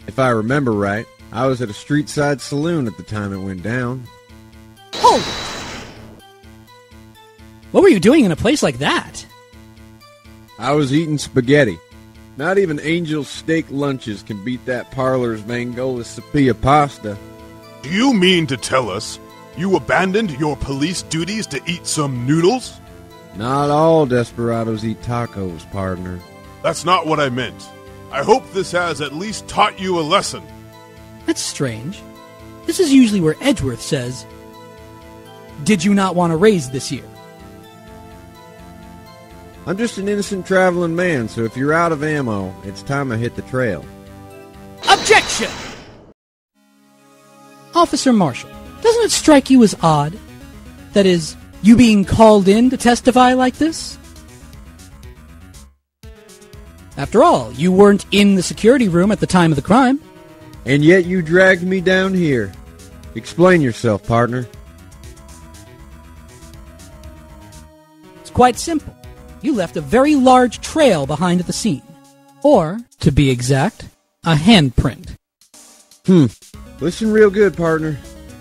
If I remember right, I was at a street-side saloon at the time it went down. Hold it! What were you doing in a place like that? I was eating spaghetti. Not even Angel's steak lunches can beat that parlor's Vangola Sepia pasta. Do you mean to tell us you abandoned your police duties to eat some noodles? Not all desperados eat tacos, partner. That's not what I meant. I hope this has at least taught you a lesson. That's strange. This is usually where Edgeworth says, "Did you not want a raise this year?" I'm just an innocent traveling man, so if you're out of ammo, it's time I hit the trail. Objection! Officer Marshall, doesn't it strike you as odd? That is, you being called in to testify like this? After all, you weren't in the security room at the time of the crime. And yet you dragged me down here. Explain yourself, partner. It's quite simple. You left a very large trail behind at the scene. Or, to be exact, a handprint. Listen real good, partner.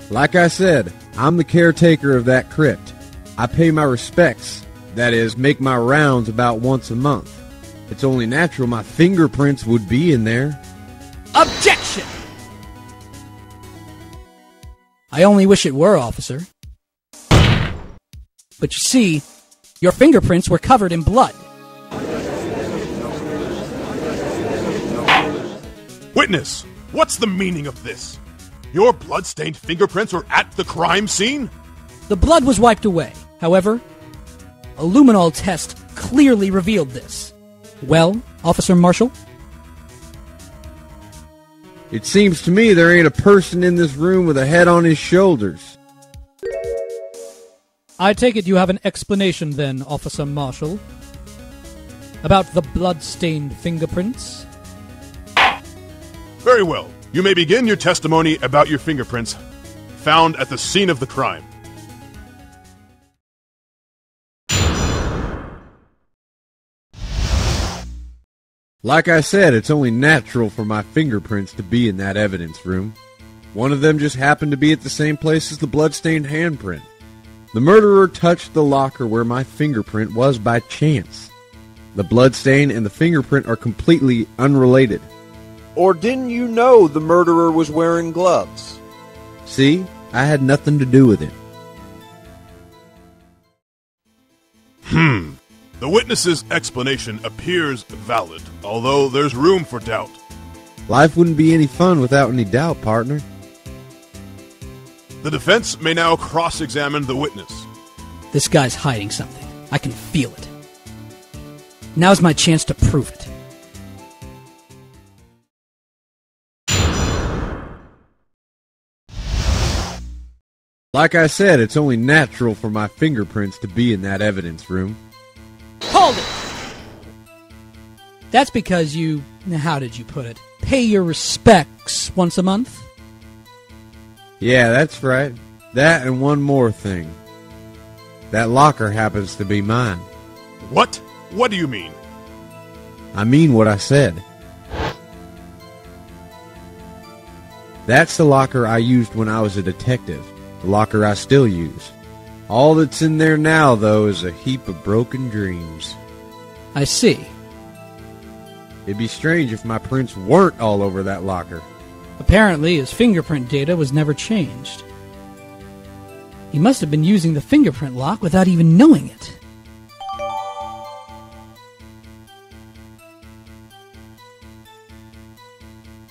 Like I said, I'm the caretaker of that crypt. I pay my respects, that is, make my rounds about once a month. It's only natural my fingerprints would be in there. Objection! I only wish it were, officer. But you see, your fingerprints were covered in blood. Witness, what's the meaning of this? Your blood-stained fingerprints were at the crime scene? The blood was wiped away. However, a luminol test clearly revealed this. Well, Officer Marshall? It seems to me there ain't a person in this room with a head on his shoulders. I take it you have an explanation then, Officer Marshall, about the blood-stained fingerprints? Very well. You may begin your testimony about your fingerprints found at the scene of the crime. Like I said, it's only natural for my fingerprints to be in that evidence room. One of them just happened to be at the same place as the blood-stained handprint. The murderer touched the locker where my fingerprint was by chance. The bloodstain and the fingerprint are completely unrelated. Or didn't you know the murderer was wearing gloves? See? I had nothing to do with it. The witness's explanation appears valid, although there's room for doubt. Life wouldn't be any fun without any doubt, partner. The defense may now cross-examine the witness. This guy's hiding something. I can feel it. Now's my chance to prove it. Like I said, it's only natural for my fingerprints to be in that evidence room. Hold it! That's because you, how did you put it, pay your respects once a month? Yeah, that's right. That and one more thing. That locker happens to be mine. What? What do you mean? I mean what I said. That's the locker I used when I was a detective. The locker I still use. All that's in there now, though, is a heap of broken dreams. I see. It'd be strange if my prints weren't all over that locker. Apparently, his fingerprint data was never changed. He must have been using the fingerprint lock without even knowing it.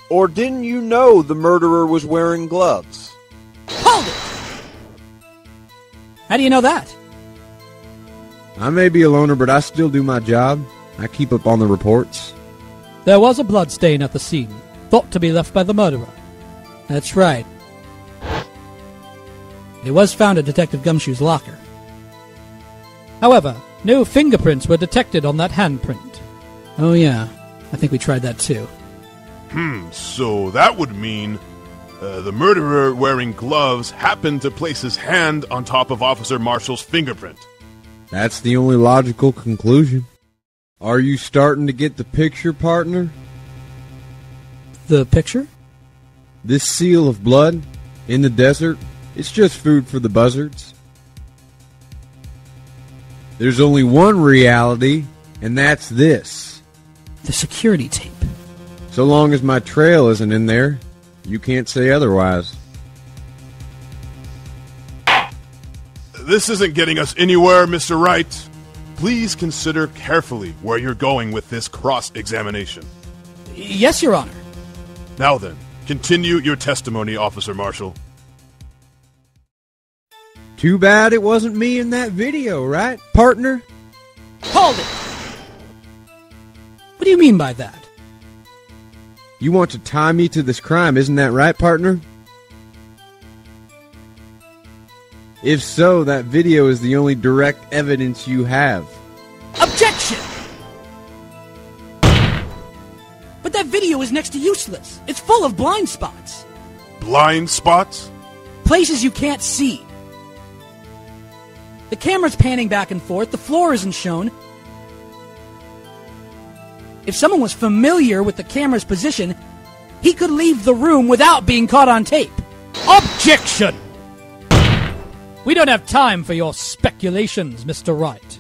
Or didn't you know the murderer was wearing gloves? Hold it! How do you know that? I may be a loner, but I still do my job. I keep up on the reports. There was a blood stain at the scene, thought to be left by the murderer. That's right. It was found at Detective Gumshoe's locker. However, no fingerprints were detected on that handprint. Oh yeah, I think we tried that too. So that would mean the murderer wearing gloves happened to place his hand on top of Officer Marshall's fingerprint. That's the only logical conclusion. Are you starting to get the picture, partner? The picture? This seal of blood in the desert, it's just food for the buzzards. There's only one reality, and that's this. The security tape. So long as my trail isn't in there, you can't say otherwise. This isn't getting us anywhere, Mr. Wright. Please consider carefully where you're going with this cross-examination. Yes, Your Honor. Now then, continue your testimony, Officer Marshall. Too bad it wasn't me in that video, right, partner? Hold it! What do you mean by that? You want to tie me to this crime, isn't that right, partner? If so, that video is the only direct evidence you have. Objection! But that video is next to useless. It's full of blind spots. Blind spots? Places you can't see. The camera's panning back and forth. The floor isn't shown. If someone was familiar with the camera's position, he could leave the room without being caught on tape. Objection! We don't have time for your speculations, Mr. Wright.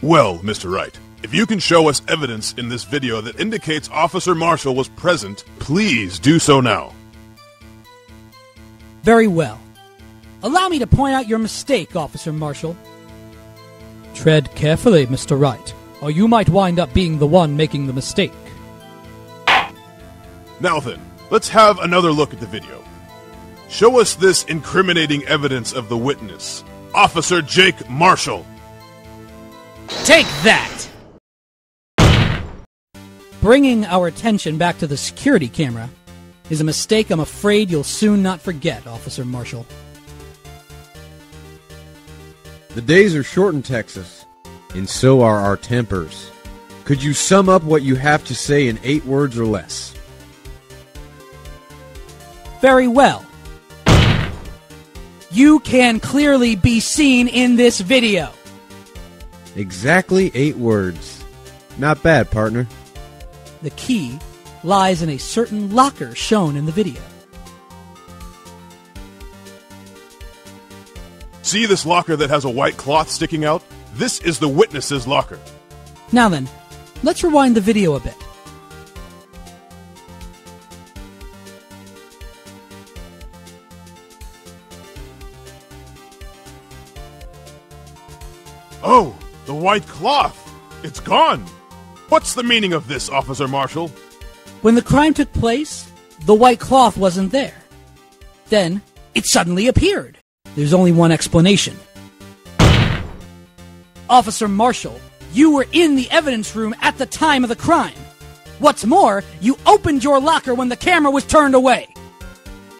Well, Mr. Wright, if you can show us evidence in this video that indicates Officer Marshall was present, please do so now. Very well. Allow me to point out your mistake, Officer Marshall. Tread carefully, Mr. Wright, or you might wind up being the one making the mistake. Now then, let's have another look at the video. Show us this incriminating evidence of the witness, Officer Jake Marshall. Take that! Bringing our attention back to the security camera is a mistake I'm afraid you'll soon not forget, Officer Marshall. The days are short in Texas, and so are our tempers. Could you sum up what you have to say in 8 words or less? Very well. You can clearly be seen in this video. Exactly 8 words. Not bad, partner. The key lies in a certain locker shown in the video. See this locker that has a white cloth sticking out? This is the witness's locker. Now then, let's rewind the video a bit. Oh, the white cloth! It's gone! What's the meaning of this, Officer Marshall? When the crime took place, the white cloth wasn't there. Then, it suddenly appeared. There's only one explanation. Officer Marshall, you were in the evidence room at the time of the crime. What's more, you opened your locker when the camera was turned away.